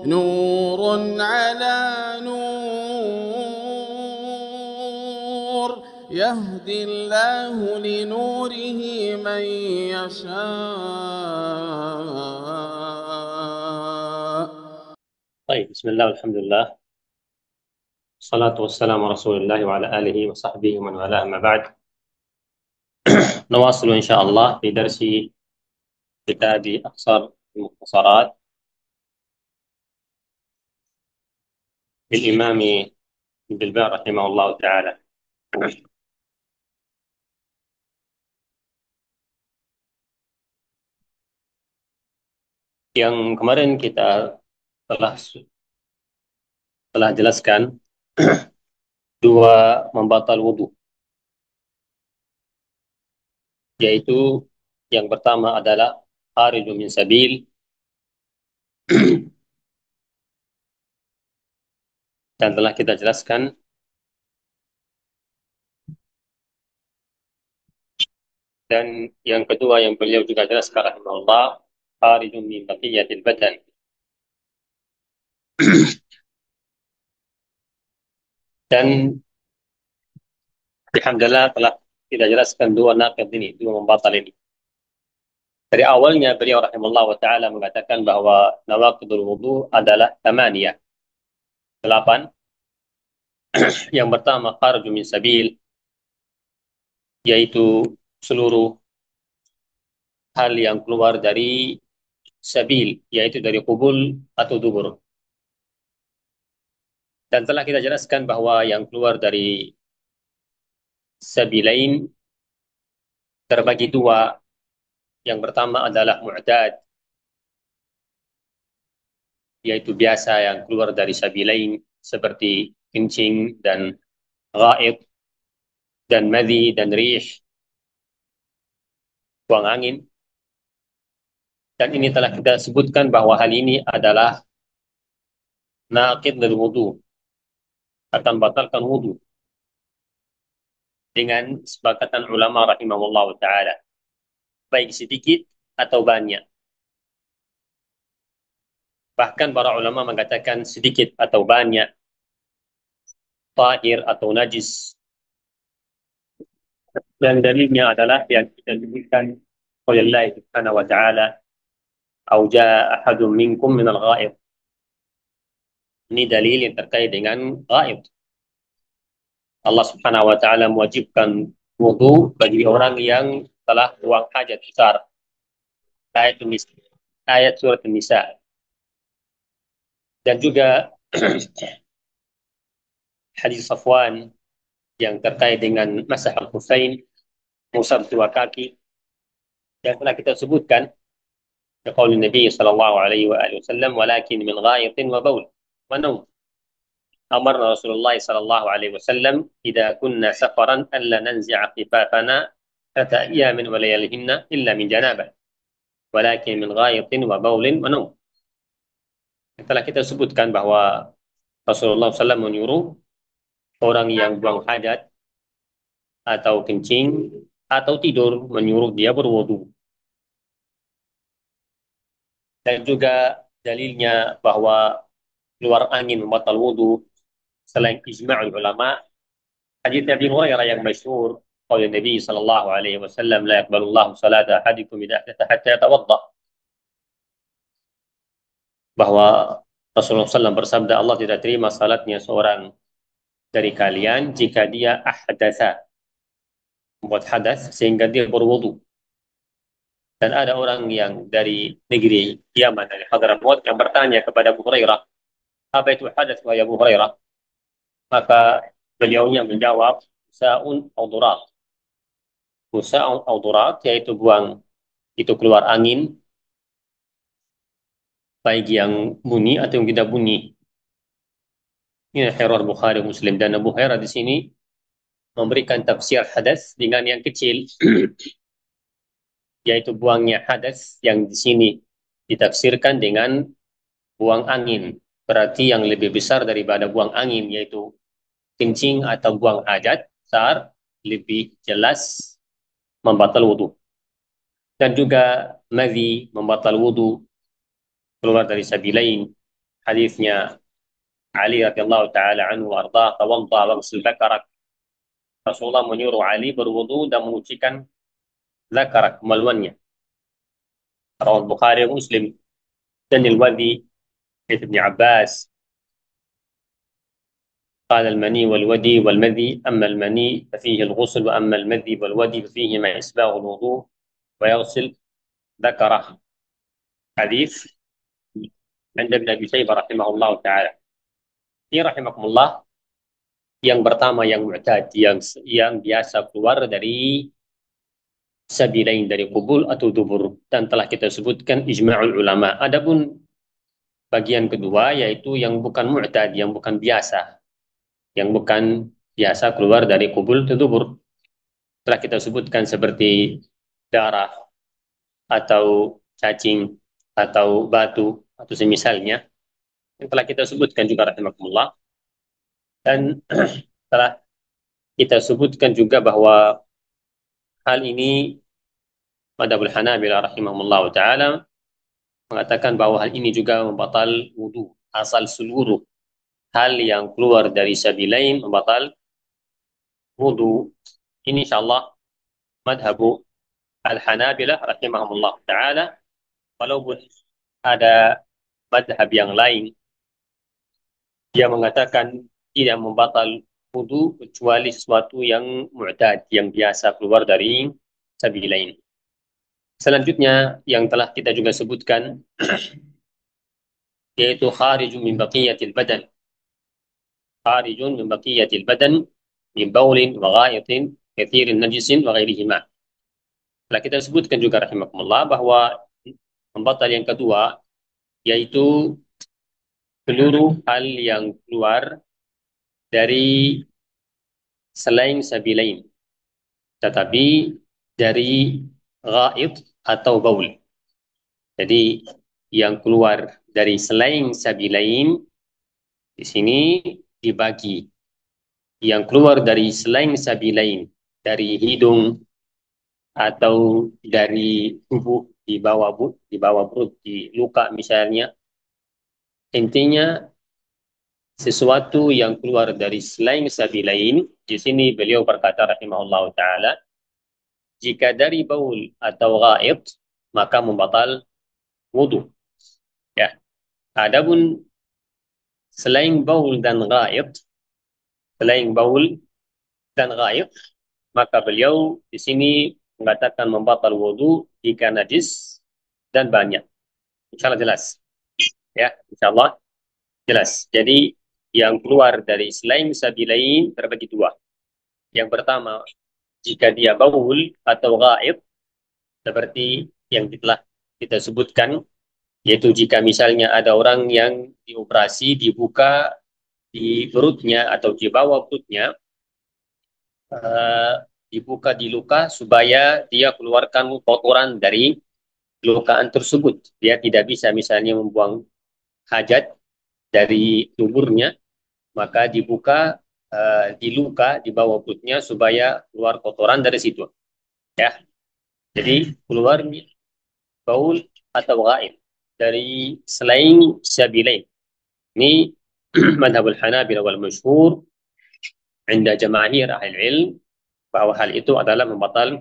نور على نور يهدي الله لنوره من يشاء. طيب، بسم الله والحمد لله. الصلاة والسلام على رسول الله وعلى آله وصحبه ومن والاه، أما بعد. نواصل إن شاء الله في درس كتاب أقصر المختصرات للإمام ابن الباز رحمه الله تعالى. Yang kemarin kita telah jelaskan dua membatal wudhu, yaitu yang pertama adalah kharijun min sabil, dan telah kita jelaskan. Dan yang kedua yang beliau juga jelaskan rahimahullah, kharijun min baqiyatil badan. Dan alhamdulillah telah kita jelaskan dua naqid ini, dua membatal ini. Dari awalnya beliau rahimahullah wa ta'ala mengatakan bahwa nawaqidul wudu adalah 8, 8. Yang pertama kharaju min sabil, yaitu seluruh hal yang keluar dari sabil, yaitu dari qubul atau dubur. Dan telah kita jelaskan bahwa yang keluar dari sabilain terbagi dua. Yang pertama adalah mu'tad, yaitu biasa yang keluar dari sabilain, seperti kencing dan ghaid dan madhi dan rih, buang angin. Dan ini telah kita sebutkan bahwa hal ini adalah naqid dari wudu, akan batalkan wudu dengan kesepakatan ulama rahimahullah ta'ala, baik sedikit atau banyak. Bahkan para ulama mengatakan sedikit atau banyak, tahir atau najis. Dan dalilnya adalah yang kita sebutkan oleh Allah subhanahu wa ta'ala, au jaa ahadun minkum minal ghaid. Ini dalil yang terkait dengan ghaid. Allah subhanahu wa ta'ala mewajibkan wudu bagi orang yang telah buang hajat besar. Ayat surat An-Nisa. Dan juga hadis Safwan yang terkait dengan masah al-khufain, mengusap dua kaki, yang telah kita sebutkan. Qaul Nabi sallallahu alaihi wasallam, walakin min ghaitin wa baul wa naum. Amarna Rasulullah sallallahu alaihi wasallam idza kunna safaran alla nanzi'a khifafana ata ayamin wa layalihinna illa min janabah, walakin min ghaitin wa baulin wa naum. Telah kita sebutkan bahwa Rasulullah SAW menyuruh orang yang buang hajat atau kencing atau tidur, menyuruh dia berwudu. Dan juga dalilnya bahwa keluar angin membatal wudu selain ijma' ulama, hadits Abi Hurairah yang masyhur, qala Nabi sallallahu alaihi wasallam, la yaqbalullahu salata ahadikum idza ahdatha hatta yatawadda. Bahwa Rasulullah SAW bersabda, Allah tidak terima salatnya seorang dari kalian jika dia ahdatsa, membuat hadas sehingga dia berwudu. Dan ada orang yang dari negeri Yaman, dari Hadramaut, yang bertanya kepada Abu Hurairah, apa itu hadas wahai Abu Hurairah? Maka beliaunya menjawab, sa'un au durat. Sa'un au durat, yaitu buang, itu keluar angin, baik yang bunyi atau yang tidak bunyi. Ini Sahih Bukhari Muslim. Dan Abu Hurairah di sini memberikan tafsir hadas dengan yang kecil, yaitu buangnya hadas, yang di sini ditafsirkan dengan buang angin. Berarti yang lebih besar daripada buang angin, yaitu kencing atau buang hajat besar, lebih jelas membatal wudu. Dan juga madhi membatal wudu, keluar dari sabilain. hadisnya Ali radhiyallahu taala anhu warda, tawadda waghsil dzakarak. Rasulullah menyuruh Ali berwudu dan mengucikan zakarak, kemaluannya. Rawal Bukhari Muslim. Dan al-wadi Ibn Abbas قال المني والودي والمذي أما المني ففيه الغسل وأما المذي والودي ففيهما إسباغ الوضوء ويغسل ذكره. حديث عند ابن أبي شيبة رحمه الله تعالى. Ini rahimakumullah, yang pertama yang mu'tad, yang biasa keluar dari sabilain, dari kubul atau dubur, dan telah kita sebutkan ijma'ul ulama. Adapun bagian kedua yaitu yang bukan mu'tad, yang bukan biasa, keluar dari kubul atau dubur. Telah kita sebutkan seperti darah atau cacing atau batu atau semisalnya, yang telah kita sebutkan juga rahimakumullah. Dan telah kita sebutkan juga bahwa hal ini Madhabul Hanabilah rahimahullah ta'ala mengatakan bahwa hal ini juga membatal wudu. Asal seluruh hal yang keluar dari sabilain membatal wudu. Ini insyaallah madhabu Al-Hanabilah rahimahumullah ta'ala. Walaupun ada madhab yang lain yang mengatakan tidak membatal wudu kecuali sesuatu yang mu'tad, yang biasa keluar dari sabilain. Selanjutnya yang telah kita juga sebutkan yaitu kharijun min baqiyatil badan. Kharijun min baqiyatil badan min baulin wa ghaitin kathirin najisin wa ghairihima. Telah kita sebutkan juga rahimakumullah bahwa pembatal yang kedua yaitu seluruh hal yang keluar dari selain sabilain, tetapi dari ghaid atau baul. Jadi yang keluar dari selain sabilain di sini dibagi. Yang keluar dari selain sabilain, dari hidung atau dari tubuh di bawah perut, di luka misalnya. Intinya sesuatu yang keluar dari selain sabilain. Di sini beliau berkata rahimahullah taala, jika dari baul atau ghaid maka membatal wudu. Ya. Adapun selain baul dan ghaid, maka beliau di sini mengatakan membatal wudu jika najis dan banyak. Insyaallah jelas. Ya, insyaallah jelas. Jadi yang keluar dari selain sabilain terbagi dua. Yang pertama, jika dia baul atau ghaid, seperti yang telah kita sebutkan, yaitu jika misalnya ada orang yang dioperasi, dibuka di perutnya atau di bawah perutnya, dibuka di luka supaya dia keluarkan kotoran dari lukaan tersebut. Dia tidak bisa misalnya membuang hajat dari tuburnya, maka dibuka di luka di bawah perutnya supaya keluar kotoran dari situ. Ya, jadi keluarnya baul atau ghaib dari selain sabilain. Ini madhabul Hanabilah wal masyhur inda jamaahir ahli ilm bahwa hal itu adalah membatal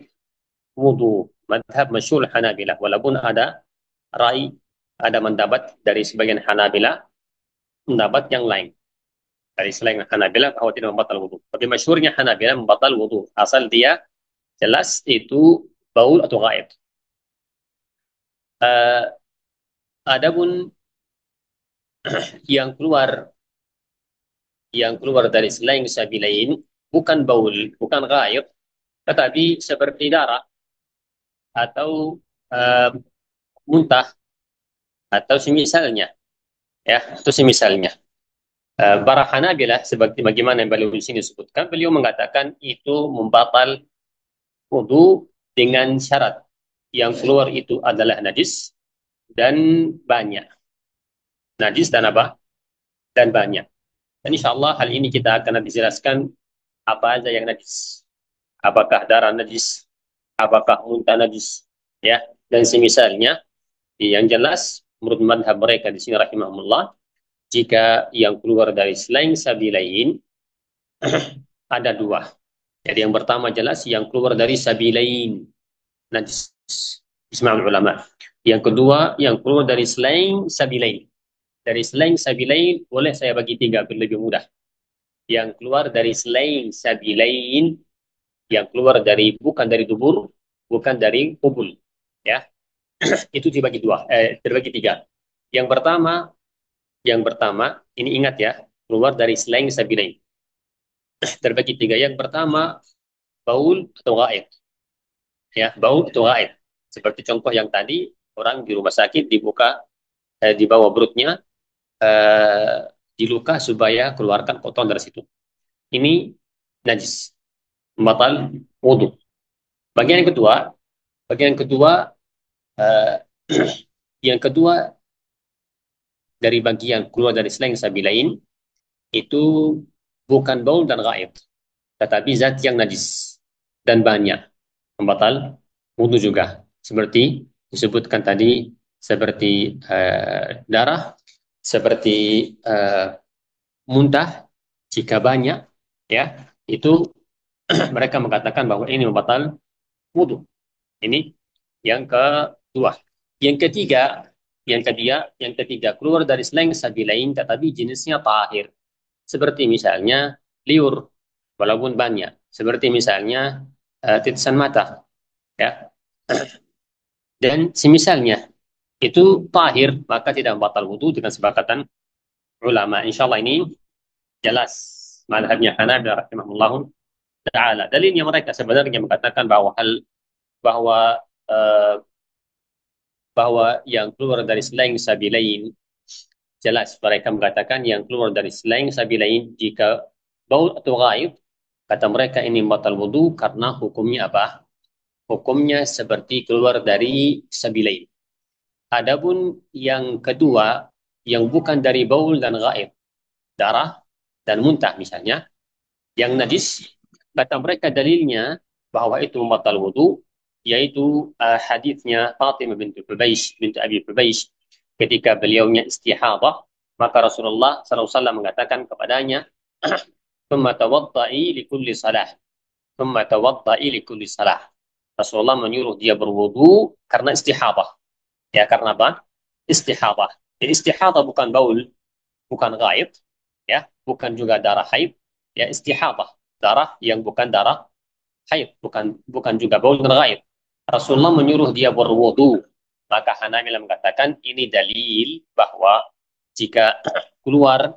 wudu. Madhab masyhur Hanabilah, walaupun ada rai, ada pendapat dari sebagian Hanabilah, pendapat yang lain dari selain Hanabilah bahwa tidak membatal wudu. Tapi masyhurnya Hanabilah membatal wudu asal dia jelas itu baul atau ghaib. Adapun yang keluar dari selain sabilain bukan baul, bukan ghaib, tetapi seperti darah atau muntah atau semisalnya, ya, atau semisalnya. Para Hanabilah seperti bagaimana yang beliau di sini sebutkan, beliau mengatakan itu membatal wudu dengan syarat yang keluar itu adalah najis dan banyak. Najis dan apa? Dan banyak. Dan insya Allah hal ini kita akan dijelaskan apa aja yang najis. Apakah darah najis, apakah muntah najis, ya, dan semisalnya. Yang jelas menurut madhab mereka di sini rahimahumullah, jika yang keluar dari selain sabilain ada dua. Jadi yang pertama jelas yang keluar dari sabilain najis, isma'ul ulama. Yang kedua yang keluar dari selain sabilain. Dari selain sabilain boleh saya bagi tiga biar lebih mudah. Yang keluar dari selain sabilain, yang keluar dari bukan dari dubur, bukan dari kubul, ya. Itu dibagi dua, terbagi tiga. Yang pertama, ini ingat ya, keluar dari selain sabilain. Terbagi tiga. Yang pertama, baul atau gaib, ya, baul atau gaib. Seperti contoh yang tadi, orang di rumah sakit dibuka, di bawah perutnya, eh, diluka supaya keluarkan kotoran dari situ. Ini najis, membatal wudhu. Bagian yang kedua, bagian yang kedua, eh, yang kedua dari bagian keluar dari selain sabilain itu bukan baul dan gaib, tetapi zat yang najis dan banyak, membatal wudhu juga. Seperti disebutkan tadi, seperti darah, seperti muntah, jika banyak, ya, itu mereka mengatakan bahwa ini membatal wudhu. Ini yang kedua. Yang ketiga, yang ketiga keluar dari selain sabilain tetapi jenisnya tahir. Seperti misalnya liur, walaupun banyak. Seperti misalnya titisan mata, ya. Dan semisalnya itu tahir, maka tidak membatal wudhu dengan sepakatan ulama. Insya Allah ini jelas madhabnya Hanabilah rahimahullah taala. Dalilnya mereka sebenarnya mengatakan bahwa bahwa eh, bahwa yang keluar dari selain sabilain jelas mereka mengatakan yang keluar dari selain sabilain jika baul atau ghaib, kata mereka ini batal wudu karena hukumnya apa? Hukumnya seperti keluar dari sabilain. Adapun yang kedua yang bukan dari baul dan ghaib, darah dan muntah misalnya, yang najis, kata mereka dalilnya bahwa itu membatal wudu, yaitu hadisnya Fatimah bintu Hubeish, bintu Abi Hubeish, ketika beliaunya istihadah, maka Rasulullah SAW mengatakan kepadanya, ثم توضئي لكل صلاة ثم توضئي لكل صلاة. Rasulullah menyuruh dia berwudu karena istihadah. Ya, karena apa? Istihadah. Jadi istihadah bukan baul, bukan ghaib, ya, bukan juga darah haid, ya, istihadah, darah yang bukan darah haid, bukan juga baul dan ghaib. Rasulullah menyuruh dia berwudu. Maka Hanabilah mengatakan ini dalil bahwa jika keluar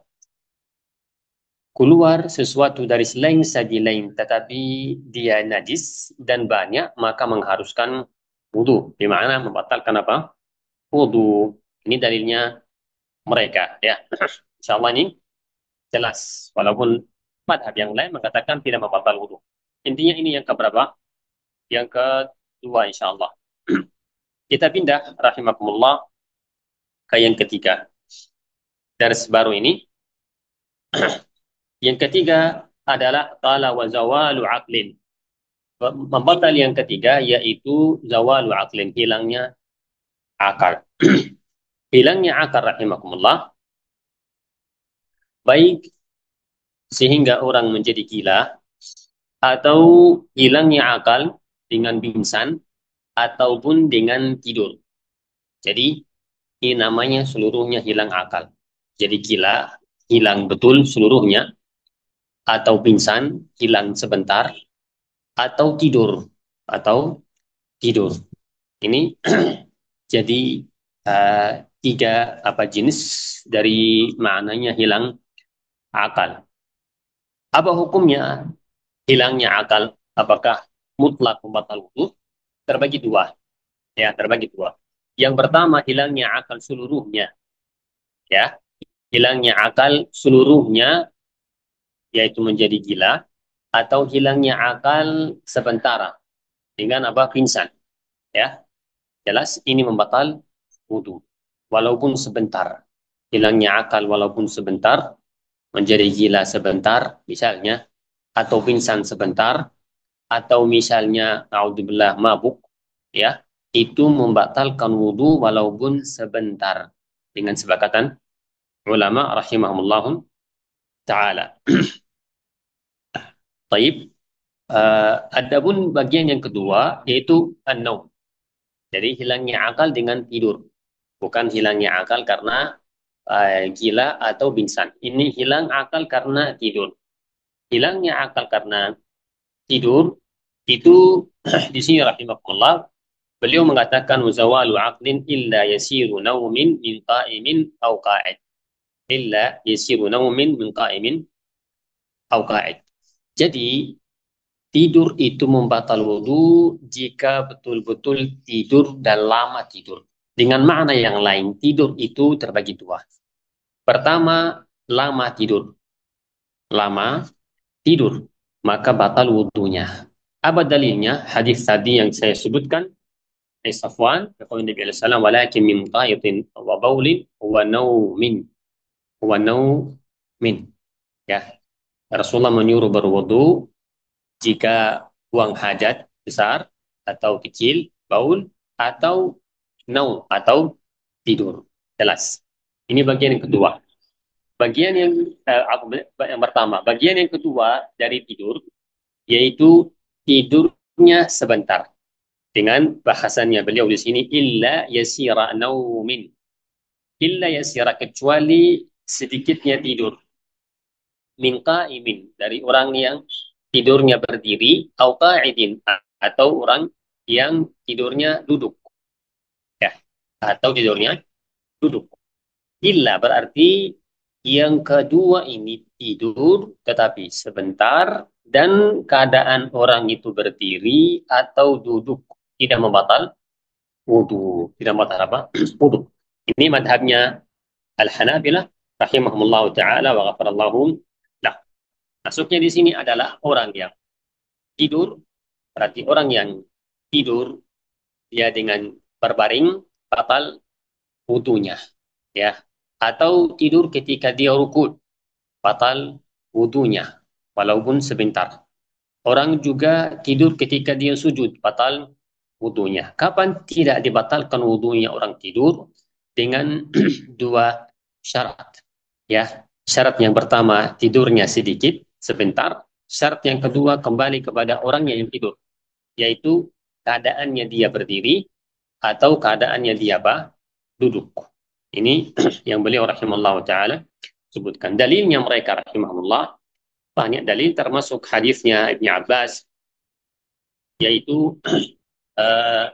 keluar sesuatu dari selain sabilain tetapi dia najis dan banyak, maka mengharuskan wudu. Di mana membatalkan apa? Wudu. Ini dalilnya mereka, ya. Insyaallah ini jelas. Walaupun madhab yang lain mengatakan tidak membatal wudu. Intinya ini yang keberapa? Yang kedua, insyaallah. Kita pindah, rahimakumullah, ke yang ketiga. Dari baru ini, yang ketiga adalah qala wa zawalu aqlin. Membatal yang ketiga yaitu zawalu aqlin, hilangnya akal. Hilangnya akal, rahimakumullah, baik sehingga orang menjadi gila, atau hilangnya akal dengan pingsan, ataupun dengan tidur. Jadi, ini namanya seluruhnya hilang akal. Jadi gila, hilang betul seluruhnya, atau pingsan, hilang sebentar, atau tidur, atau tidur. Ini jadi tiga apa jenis dari maknanya hilang akal. Apa hukumnya hilangnya akal? Apakah mutlak membatal wudu? Terbagi dua, ya, terbagi dua. Yang pertama hilangnya akal seluruhnya, ya, hilangnya akal seluruhnya, yaitu menjadi gila, atau hilangnya akal sementara dengan apa? Pingsan, ya. Jelas ini membatal wudu. Walaupun sebentar. Hilangnya akal walaupun sebentar, menjadi gila sebentar, misalnya, atau pingsan sebentar, atau misalnya, naudzubillah, mabuk, ya, itu membatalkan wudu walaupun sebentar. Dengan sepakatan ulama rahimahumullah taala. Taib. Adapun bagian yang kedua yaitu an-naum. Jadi hilangnya akal dengan tidur. Bukan hilangnya akal karena gila atau pingsan. Ini hilang akal karena tidur. Hilangnya akal karena tidur itu di sini rahimahullah beliau mengatakan zawalu aqlin illa yasiru naumin min qa'imin au qa'id. Illa yasiru naumin min qa'imin au qa'id. Jadi tidur itu membatal wudhu jika betul-betul tidur dan lama tidur. Dengan makna yang lain, tidur itu terbagi dua. Pertama, lama tidur. Lama tidur, maka batal wudhunya. Apa dalilnya? Hadis tadi yang saya sebutkan, Safwan, kata Nabi alaihi salam, walakin min qaitin wa baulin wa naumin. Ya, Rasulullah menyuruh berwudu jika buang hajat besar atau kecil, baul atau atau tidur. Jelas. Ini bagian yang kedua. Bagian yang pertama, bagian yang kedua dari tidur yaitu tidurnya sebentar. Dengan bahasannya beliau di sini illa yasira naumin. Illa yasira kecuali sedikitnya tidur. Min qa'imin dari orang yang tidurnya berdiri atau qa'idin atau orang yang tidurnya duduk. Ya, atau tidurnya duduk. Illa berarti yang kedua ini tidur tetapi sebentar dan keadaan orang itu berdiri atau duduk tidak membatal wudhu. Tidak membatal apa? Wudhu. Ini madhabnya Al-Hanabilah rahimahumullah ta'ala wa ghafarallahu lah. Masuknya di sini adalah orang yang tidur, berarti orang yang tidur dia dengan berbaring batal wudhunya. Ya, atau tidur ketika dia rukud batal wudhunya walaupun sebentar. Orang juga tidur ketika dia sujud batal wudhunya. Kapan tidak dibatalkan wudhunya orang tidur? Dengan dua syarat. Ya, syarat yang pertama tidurnya sedikit sebentar. Syarat yang kedua kembali kepada orangnya yang tidur, yaitu keadaannya dia berdiri atau keadaannya dia apa? Duduk. Ini yang beliau rahimahullah taala sebutkan. Dalilnya mereka rahimahullah banyak dalil termasuk hadisnya Ibnu Abbas yaitu uh,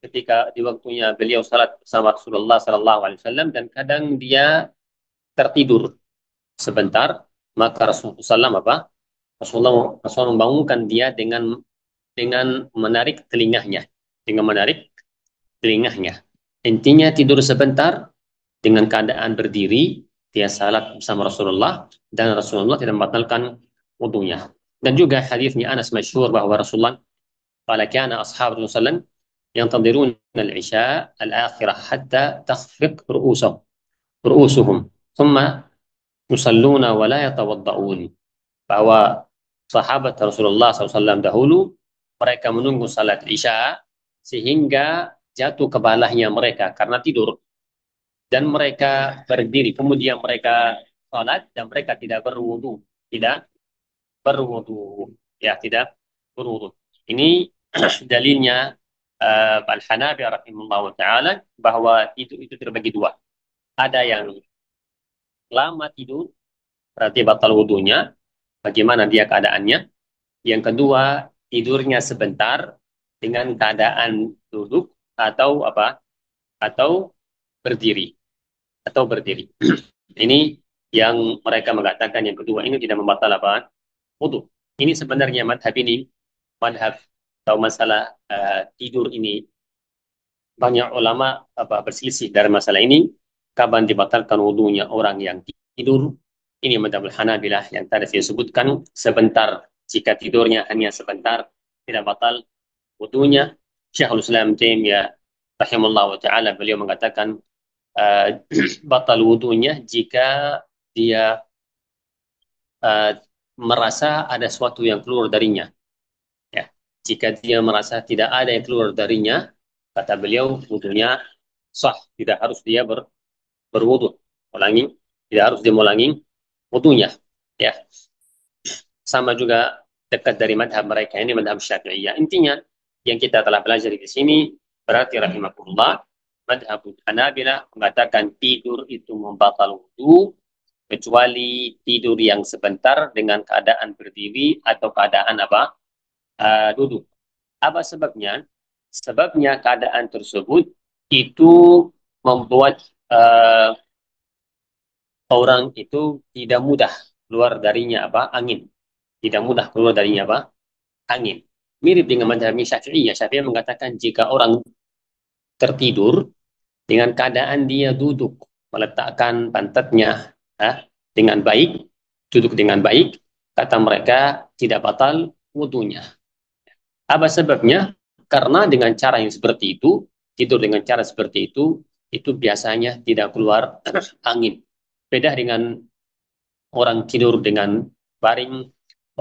ketika di waktunya beliau salat bersama Rasulullah sallallahu alaihi wasallam dan kadang dia tertidur sebentar maka Rasulullah SAW apa? Rasulullah membangunkan dia dengan menarik telinganya, dengan menarik telinganya. Intinya tidur sebentar dengan keadaan berdiri, dia salat bersama Rasulullah dan Rasulullah tidak membatalkan wudunya. Dan juga hadisnya Anas masyhur bahwa Rasulullah qala kana ashabu Rasulullah ينتظرون العشاء الآخرة حتى تخفق رؤوسهم ثم يصلون ولا يتوضؤون bahwa sahabat Rasulullah SAW dahulu mereka menunggu salat Isya sehingga jatuh kepalanya mereka karena tidur dan mereka berdiri kemudian mereka salat dan mereka tidak berwudu tidak berwudu ini dalilnya Al-Hanafi rahimahullah taala bahwa itu terbagi dua, ada yang lama tidur berarti batal wudunya bagaimana dia keadaannya. Yang kedua, tidurnya sebentar dengan keadaan duduk atau apa? Atau berdiri, Ini yang mereka mengatakan yang kedua ini tidak membatal apa? Wudu. Ini sebenarnya madhab atau masalah tidur ini banyak ulama apa berselisih dari masalah ini. Kapan dibatalkan wudunya orang yang tidur? Ini madhab Hanabilah yang tadi saya sebutkan sebentar. Jika tidurnya hanya sebentar, tidak batal wudunya. Syekhul Islam Taimiyah rahimahullah taala beliau mengatakan uh, batal wudunya jika dia uh, merasa ada sesuatu yang keluar darinya. Ya, jika dia merasa tidak ada yang keluar darinya, kata beliau wudunya sah, tidak harus dia berwudu. ulangi, tidak harus dia mengulangi wudunya. Ya, sama juga dekat dari madhab mereka ini madhab Syafi'iyah. Intinya yang kita telah belajar di sini berarti rahimahullah madhab Hanabilah mengatakan tidur itu membatal wudu kecuali tidur yang sebentar dengan keadaan berdiri atau keadaan apa? Duduk. Apa sebabnya? Sebabnya keadaan tersebut itu membuat orang itu tidak mudah keluar darinya apa? Angin. Tidak mudah keluar darinya apa? Angin. Mirip dengan mazhab Syafi'iyah. Syafi'iyah mengatakan jika orang tertidur dengan keadaan dia duduk, meletakkan pantatnya dengan baik, duduk dengan baik, kata mereka tidak batal wudhunya. Apa sebabnya? Karena dengan cara yang seperti itu, tidur dengan cara seperti itu biasanya tidak keluar angin. Beda dengan orang tidur dengan baring,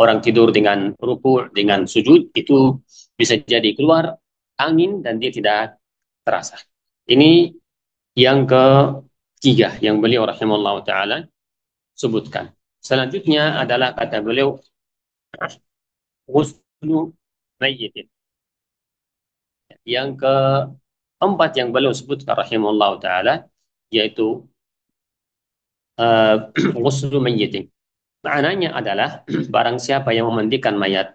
orang tidur dengan ruku, dengan sujud, itu bisa jadi keluar angin dan dia tidak terasa. Ini yang ketiga yang beliau rahimahullah ta'ala sebutkan. Selanjutnya adalah kata beliau, ghuslu mayyitin. Yang keempat yang beliau sebutkan rahimahullah ta'ala, yaitu ghuslu mayyitin. Maknanya adalah barang siapa yang memandikan mayat,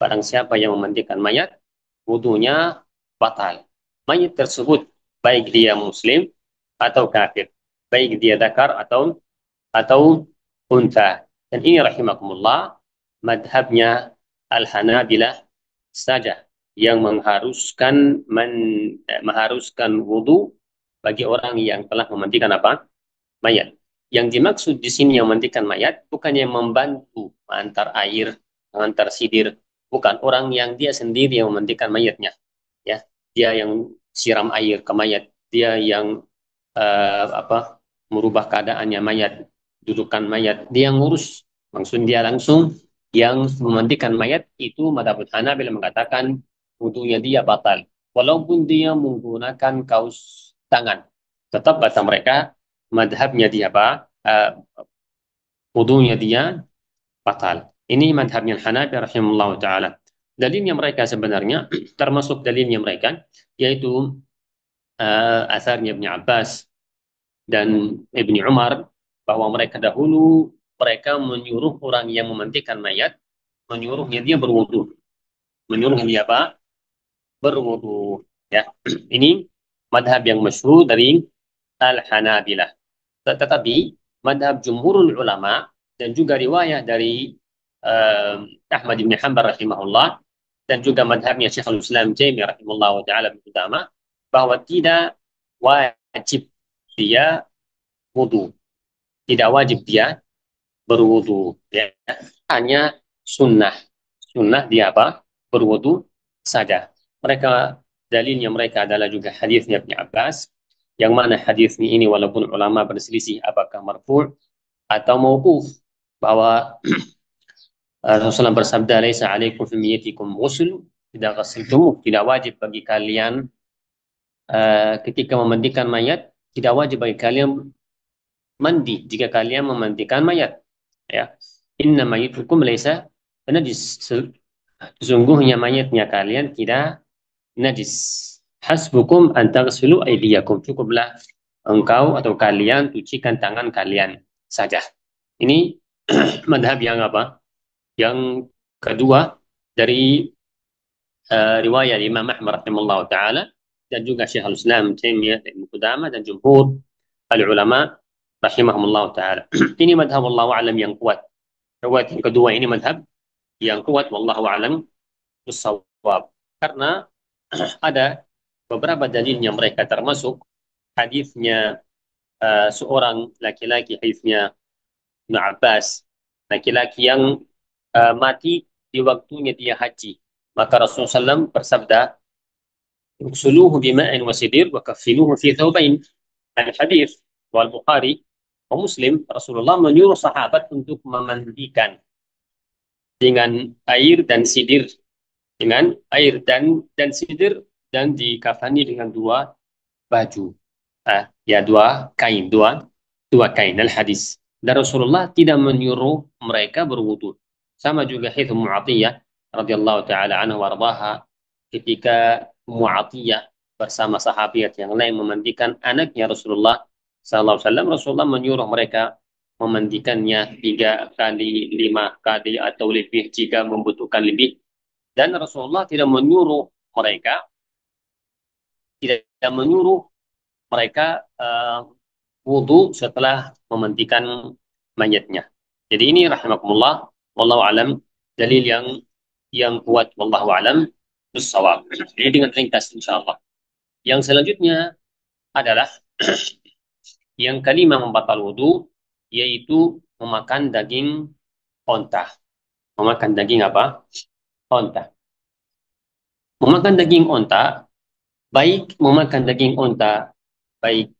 barang siapa yang memandikan mayat, wudunya batal. Mayat tersebut baik dia muslim atau kafir, baik dia zakar atau unta. Dan ini rahimakumullah madhabnya Al-Hanabilah saja yang mengharuskan wudu bagi orang yang telah memandikan apa? Mayat. Yang dimaksud di sini yang memandikan mayat bukan yang membantu antar air, antar sidir, bukan orang yang dia sendiri yang memandikan mayatnya. Ya, dia yang siram air ke mayat, dia yang merubah keadaannya mayat, dudukan mayat, dia yang ngurus, maksud dia langsung yang memandikan mayat itu madhab Hanabil mengatakan wudunya dia batal, walaupun dia menggunakan kaus tangan, tetap kata mereka madhabnya dia apa? Wudunya dia batal. Ini madhabnya Hanabi rahimahullah ta'ala. Dalilnya mereka sebenarnya termasuk dalilnya mereka yaitu asarnya Ibn Abbas dan Ibni Umar bahwa mereka dahulu mereka menyuruh orang yang memandikan mayat, menyuruhnya dia berwudu, menyuruhnya dia apa? Berwudu. Ya, ini madhab yang masyhur dari Al-Hanabilah. Tetapi madhab jumhurul ulama dan juga riwayat dari Ahmad bin Hanbal rahimahullah dan juga madhabnya Syekhul Islam Taimiyah rahimahullah taala utama bahwa tidak wajib dia wudu, tidak wajib dia berwudu, ya. Hanya sunnah, sunnah dia apa? Berwudu saja. Mereka dalilnya mereka adalah juga hadisnya Ibn Abbas, yang mana hadis ini walaupun ulama berselisih apakah marfu' atau mauquf, bahwa Rasulullah bersabda, "Laisa 'alaikum fi niyyatikum ghusl, tidak ghasiltum, tidak wajib bagi kalian ketika memandikan mayat, tidak wajib bagi kalian mandi jika kalian memandikan mayat." Ya. Inna mayyitukum laisa najis. Sesungguhnya mayatnya kalian tidak najis. Hasbukum an taghsilu aydiyakum. Cukuplah engkau atau kalian cucikan tangan kalian saja. Ini madhab yang apa? Yang kedua dari riwayat Imam Ahmad rahimahullah taala dan juga Syekhul Islam Taimiyah Ibnu Qudamah dan jumhur al-ulama rahimahumullah taala. Ini madhab wallahu alam yang kuat. Riwayat yang kedua ini madhab yang kuat wallahu alam bissawab. Karena ada beberapa dalilnya mereka termasuk hadisnya seorang laki-laki, hadisnya Ibnu Abbas, laki-laki yang mati di waktunya dia haji. Maka Rasulullah SAW bersabda, "Uksuluhu bima'in wa sidir wa kaffinuhu fi thawbain." Hadis wal Bukhari wa Muslim, Rasulullah menyuruh sahabat untuk memandikan dengan air dan sidir, dengan air dan sidir, dan dikafani dengan dua baju, ya dua kain, dua dua kain al-hadis. Dan Rasulullah tidak menyuruh mereka berwudu. Sama juga hadits Mu'atiyah radhiyallahu taala anha warḍaha ketika Mu'atiyah bersama sahabat yang lain memandikan anaknya Rasulullah sallallahu alaihi wasallam, Rasulullah menyuruh mereka memandikannya 3 kali, 5 kali atau lebih jika membutuhkan lebih. Dan Rasulullah mereka tidak menyuruh mereka wudhu setelah memandikan mayatnya. Jadi ini rahimakumullah, wallahu alam, dalil yang kuat, wallahu alam bissawab. Ini dengan ringkas insyaallah. Yang selanjutnya adalah yang kelima membatal wudhu, yaitu memakan daging onta. Memakan daging apa? Onta. Memakan daging onta, baik memakan daging onta, baik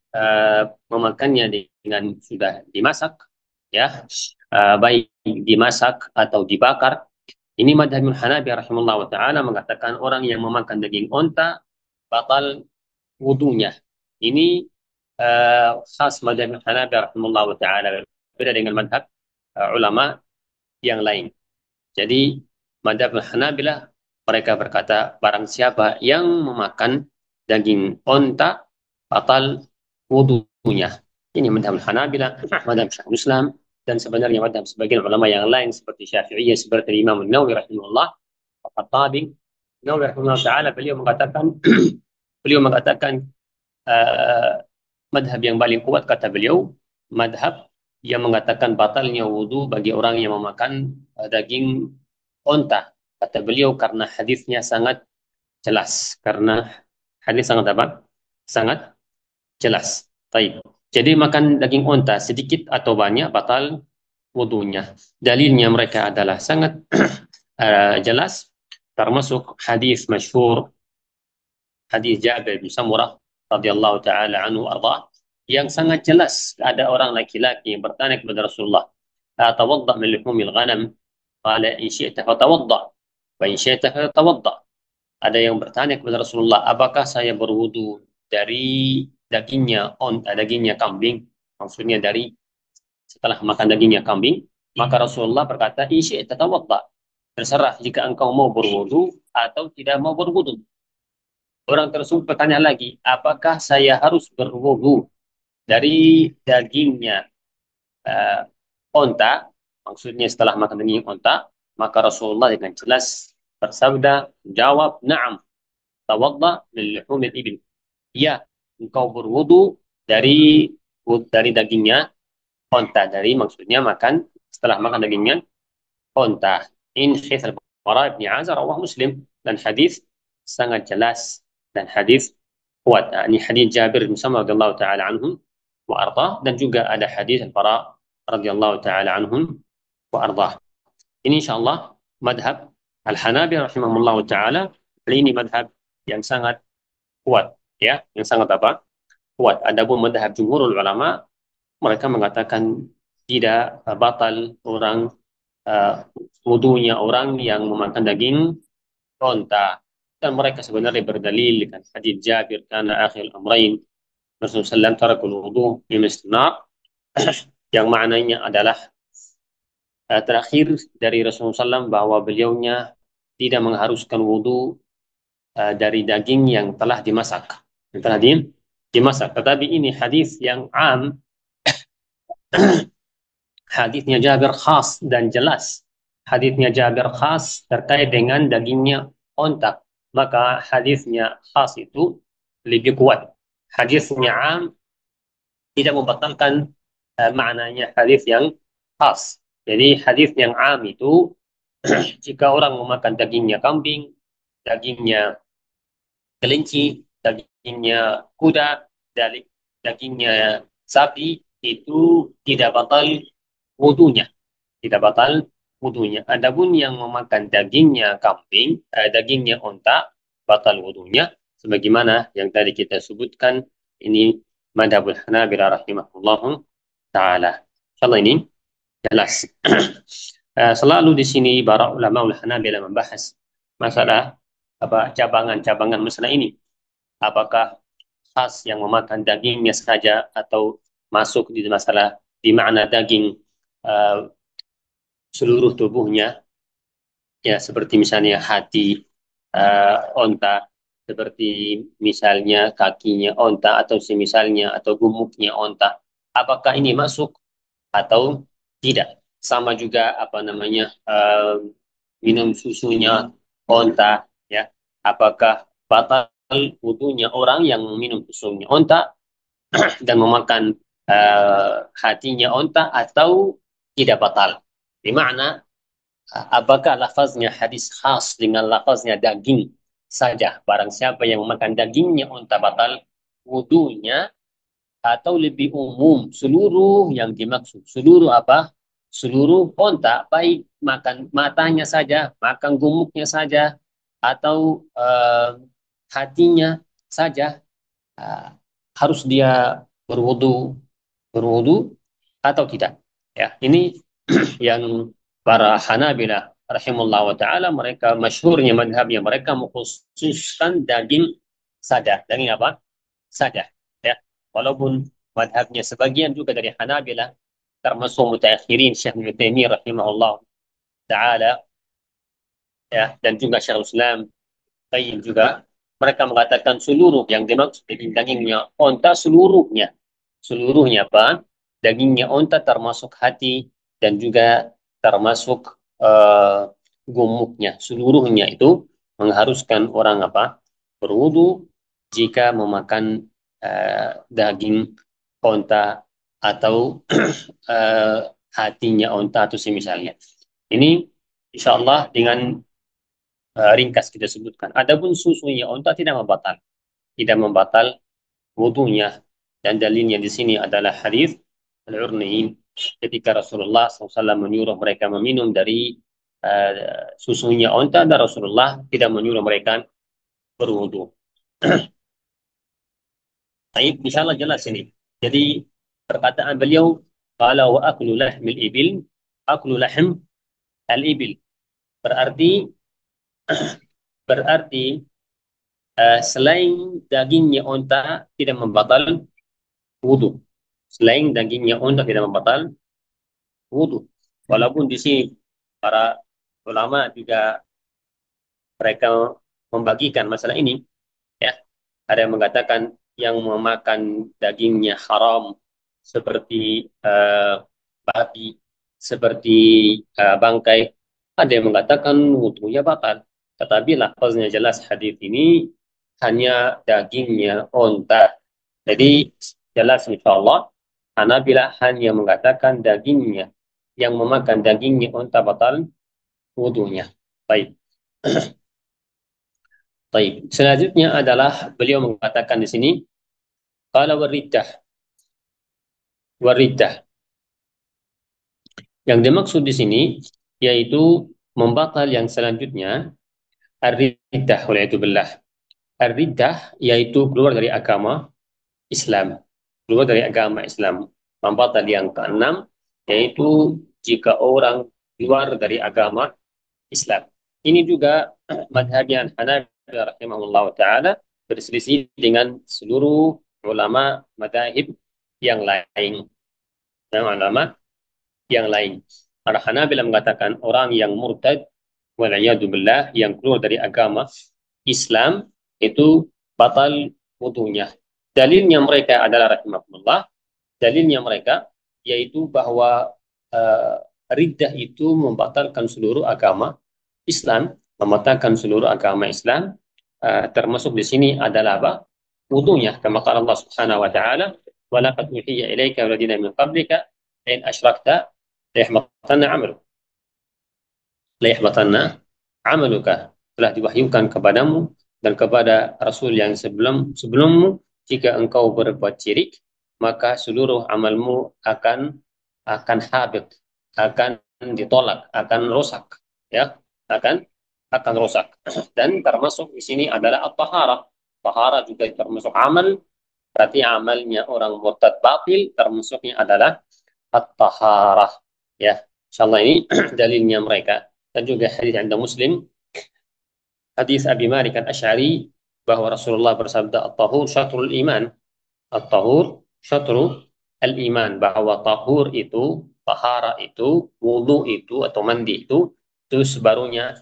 memakannya dengan sudah dimasak, ya, baik dimasak atau dibakar. Ini madhabul Hanafi rahimahullah taala mengatakan orang yang memakan daging onta batal wudunya. Ini khas madhabul Hanafi rahimahullah taala, berbeda dengan madhab ulama yang lain. Jadi madhabul Hanabilah mereka berkata barang siapa yang memakan daging onta batal wudunya. Ini madhab Hanabilah, madhab Syekhul Islam, dan sebenarnya madhab sebagian ulama yang lain seperti Syafi'iyah, seperti Imam Nawawi rahimahullah, Al-Khattabi. Nawawi rahimahullah taala beliau mengatakan madhab yang paling kuat kata beliau madhab yang mengatakan batalnya wudu bagi orang yang memakan daging onta. Kata beliau karena hadisnya sangat jelas. Karena hadis sangat apa? Sangat jelas. Baik. Jadi makan daging onta sedikit atau banyak batal wudunya. Dalilnya mereka adalah sangat jelas, termasuk hadis masyhur, hadis Jabir bin Samurah radhiyallahu taala anhu arda, yang sangat jelas ada orang laki-laki yang bertanya kepada Rasulullah, "Atawadda min luhumil ghanam?" Qala in syi'ta fatawadda wa in syi'ta fatawadda. Ada yang bertanya kepada Rasulullah, apakah saya berwudu dari dagingnya kambing, maksudnya dari setelah makan dagingnya kambing? Maka Rasulullah berkata, in syi'ta tawadda. Terserah jika engkau mau berwudu atau tidak mau berwudu. Orang tersebut bertanya lagi, apakah saya harus berwudu dari dagingnya onta, maksudnya setelah makan daging onta? Maka Rasulullah dengan jelas bersabda, jawab, na'am, tawadda min luhumil ibil. Ya, engkau berwudu dari dagingnya onta, dari maksudnya makan setelah makan dagingnya onta. In hadits al-Bara bin Azar rawah Muslim, dan hadis sangat jelas dan hadis kuat. Ini hadis Jabir bin Samurah radhiyallahu taala anhum wa ardah, dan juga ada hadis al-Bara radhiyallahu taala anhum wa ardah. Ini insyaallah madhab al-Hanabi rahimahullah taala. Ini madhab yang sangat kuat, ya, yang sangat apa? Kuat. Adapun madhab jumhurul ulama, mereka mengatakan tidak batal orang wudunya orang yang memakan daging onta. Dan mereka sebenarnya berdalil dengan hadis Jabir, karena akhir amrain Rasulullah SAW tarakul wudu bimisnar, yang maknanya adalah terakhir dari Rasulullah SAW bahwa beliaunya tidak mengharuskan wudu dari daging yang telah dimasak, yang telah dimasak. Tetapi ini hadis yang am, hadisnya Jabir khas dan jelas. Hadisnya Jabir khas terkait dengan dagingnya onta. Maka hadisnya khas itu lebih kuat. Hadisnya am tidak membatalkan maknanya hadis yang khas. Jadi hadis yang am itu jika orang memakan dagingnya kambing, dagingnya kelinci, dagingnya kuda, dagingnya sapi, itu tidak batal wudunya, tidak batal wudunya. Adapun yang memakan dagingnya kambing, dagingnya onta, batal wudunya. Sebagaimana yang tadi kita sebutkan, ini madhabul Hanabilah rahimahullah taala. Insyaallah ini jelas. Selalu di sini para ulama Hanabilah membahas masalah apa cabangan-cabangan masalah ini. Apakah khas yang memakan dagingnya saja atau masuk di masalah di makna daging seluruh tubuhnya, ya seperti misalnya hati onta, seperti misalnya kakinya onta atau semisalnya atau gumuknya onta. Apakah ini masuk atau tidak? Sama juga apa namanya minum susunya onta, ya. Apakah batal wudunya orang yang minum susunya onta dan memakan hatinya onta atau tidak batal? Di mana apakah lafaznya hadis khas dengan lafaznya daging saja? Barang siapa yang memakan dagingnya unta batal wudunya, atau lebih umum seluruh yang dimaksud? Seluruh apa? Seluruh unta, baik makan matanya saja, makan gumuknya saja, atau hatinya saja, uh, harus dia berwudu berwudu atau tidak? Ya, ini yang para Hanabilah rahimahullah wa ta'ala, mereka masyhurnya madhabnya, mereka mengkhususkan daging saja. Daging apa? Saja. Ya. Walaupun madhabnya sebagian juga dari Hanabilah, termasuk mutakhirin Syekh Ibnu Taimiyah rahimahullah ta'ala, ya, dan juga Syekh Islam Qayyim juga, mereka mengatakan seluruh yang dimaksud dagingnya onta, seluruhnya apa? Dagingnya onta termasuk hati dan juga termasuk gumuknya. Seluruhnya itu mengharuskan orang apa? Berwudu jika memakan daging onta atau uh, hatinya onta atau semisalnya. Ini insya Allah dengan ringkas kita sebutkan. Adapun susunya onta tidak membatal wudunya, dan dalilnya di sini adalah hadis Al-Urniin, ketika Rasulullah SAW menyuruh mereka meminum dari susunya onta, dan Rasulullah tidak menyuruh mereka berwudu. Baik, insyaallah jelas ini. Jadi perkataan beliau, qala wa aklu lahmil ibil, aklu lahm al-ibil, berarti berarti selain dagingnya onta tidak membatal wudu. Selain dagingnya onta tidak membatal wudu. Walaupun di sini para ulama juga mereka membagikan masalah ini, ya. Ada yang mengatakan yang memakan dagingnya haram, seperti babi, seperti bangkai. Ada yang mengatakan wudunya batal. Tetapi lafaznya jelas, hadis ini hanya dagingnya onta. Jadi jelas insya Allah, Hanabilah hanya mengatakan dagingnya, yang memakan dagingnya unta batal wudunya. Baik. Baik. Selanjutnya adalah beliau mengatakan di sini, qala wariddah. Wariddah. Yang dimaksud di sini yaitu membatal yang selanjutnya, ar-riddah, itu billah. Ar-riddah yaitu keluar dari agama Islam. Keluar dari agama Islam. Membatal yang keenam yaitu jika orang keluar dari agama Islam. Ini juga madhabnya Hanafi rahimahullah ta'ala berselisih dengan seluruh ulama madhab yang lain. Dan ulama yang lain. Para Hanabilah mengatakan orang yang murtad, billah, yang keluar dari agama Islam, itu batal wudunya. Dalilnya mereka adalah rahimahullah, dalilnya mereka yaitu bahwa uh, riddah itu membatalkan seluruh agama Islam, membatalkan seluruh agama Islam, termasuk di sini adalah apa? Wudunya. Kama qala Allah Subhanahu wa taala, "Wa laqad uhiya ilaika wa ladina min qablika in asyrakta la yahbatanna 'amaluka." La yahbatanna 'amaluka. Telah diwahyukan kepadamu dan kepada rasul yang sebelummu, jika engkau berbuat syirik, maka seluruh amalmu akan habis, akan ditolak, akan rusak, ya, akan rusak. Dan termasuk di sini adalah at-taharah. Taharah juga termasuk amal, berarti amalnya orang murtad batil, termasuknya adalah at-taharah, ya. Insyaallah ini dalilnya mereka. Dan juga hadis Anda Muslim, hadis Abi Malik Al-Asy'ari, bahwa Rasulullah bersabda, at-tahur syatrul iman. At-tahur syatru al-iman, bahwa tahur itu, tahara itu, wudu itu atau mandi itu sebarunya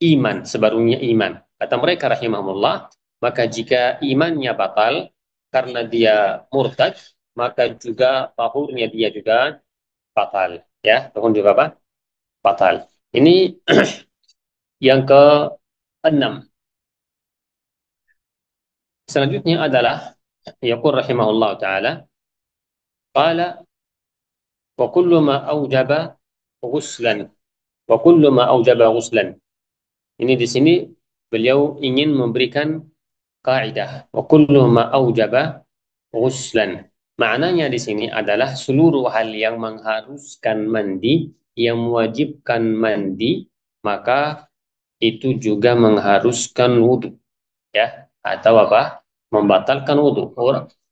iman, sebarunya iman. Kata mereka rahimahumullah, maka jika imannya batal karena dia murtad, maka juga tahurnya dia juga batal. Ya, tahun juga apa? Batal. Ini yang ke-6. Selanjutnya adalah yaqul rahimahullah taala qala wa kullu ma aujaba ghuslan wa kullu ma aujaba ghuslan. Ini di sini beliau ingin memberikan kaidah wa kullu ma aujaba ghuslan. Maknanya di sini adalah seluruh hal yang mengharuskan mandi, yang mewajibkan mandi, maka itu juga mengharuskan wudhu, ya, atau apa? Membatalkan wudhu.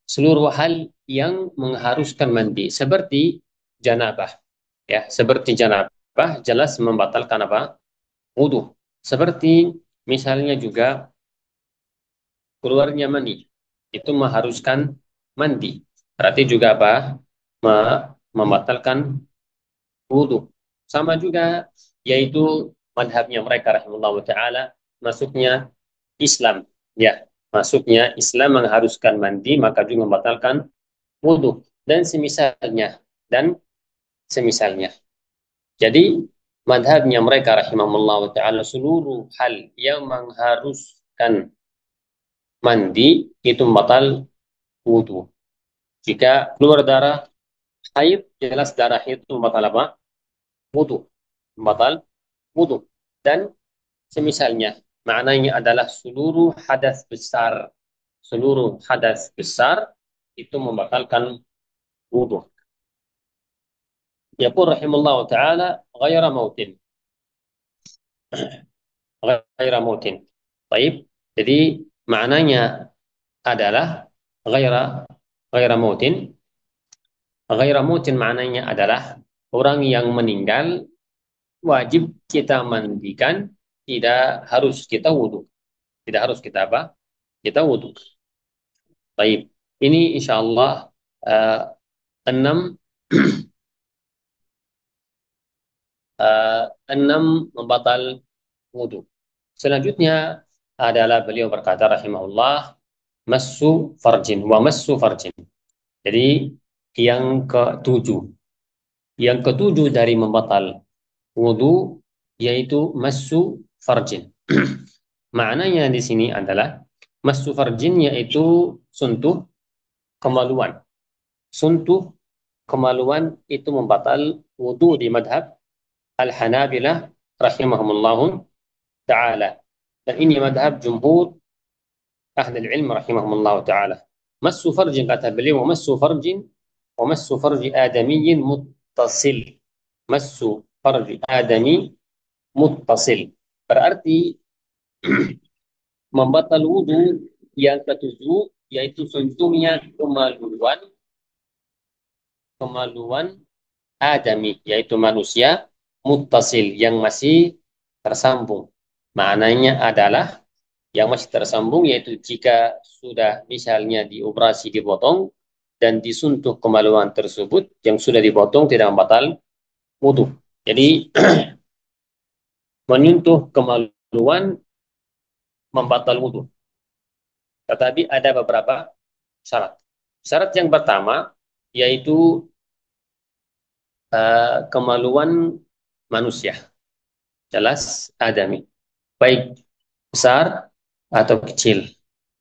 Seluruh hal yang mengharuskan mandi, seperti janabah, ya, seperti janabah jelas membatalkan apa? Wudhu. Seperti misalnya juga keluarnya mani, itu mengharuskan mandi. Berarti juga apa? Membatalkan wudhu. Sama juga, yaitu madhabnya mereka rahimahullah ta'ala, masuknya Islam. Ya, masuknya Islam mengharuskan mandi, maka juga membatalkan wudhu. Dan semisalnya. Dan semisalnya. Jadi, madhabnya mereka rahimahullah ta'ala, seluruh hal yang mengharuskan mandi, itu membatal wudhu. Jika keluar darah haid, jelas darah itu membatal apa? Wudhu. Membatal wudhu. Dan semisalnya, maknanya adalah seluruh hadas besar. Seluruh hadas besar itu membatalkan wudhu. Yaqul rahimahullah ta'ala ghaira mautin. Ghaira mautin. Baik. Jadi maknanya adalah ghaira ghaira mautin. Ghaira mautin maknanya adalah orang yang meninggal wajib kita mandikan, tidak harus kita wudhu. Tidak harus kita apa? Kita wudhu. Baik. Ini insya Allah uh, 6 enam membatal wudhu. Selanjutnya adalah beliau berkata rahimahullah, massu farjin wa massu farjin. Jadi yang ketujuh, yang ketujuh dari membatal wudhu yaitu massu farjin. Maknanya di sini adalah massu farjin yaitu sentuh kemaluan. Sentuh kemaluan itu membatal wudhu di madhab Al-Hanabilah rahimahumullah ta'ala. Dan ini madhab jumhur ahli ilm rahimahumullah ta'ala. Massu farjin, kata beliau, massu farjin wa massu farji adamiyyin muttasil. Massu farji adami muttasil. Berarti membatal wudhu yang ketujuh yaitu sentuhnya kemaluan adami, yaitu manusia, muttasil yang masih tersambung. Maknanya adalah yang masih tersambung, yaitu jika sudah misalnya dioperasi, dipotong dan disuntuh kemaluan tersebut, yang sudah dipotong tidak membatal wudhu. Jadi menyentuh kemaluan membatal wudhu. Tetapi ada beberapa syarat. Syarat yang pertama yaitu kemaluan manusia, jelas adami, baik besar atau kecil,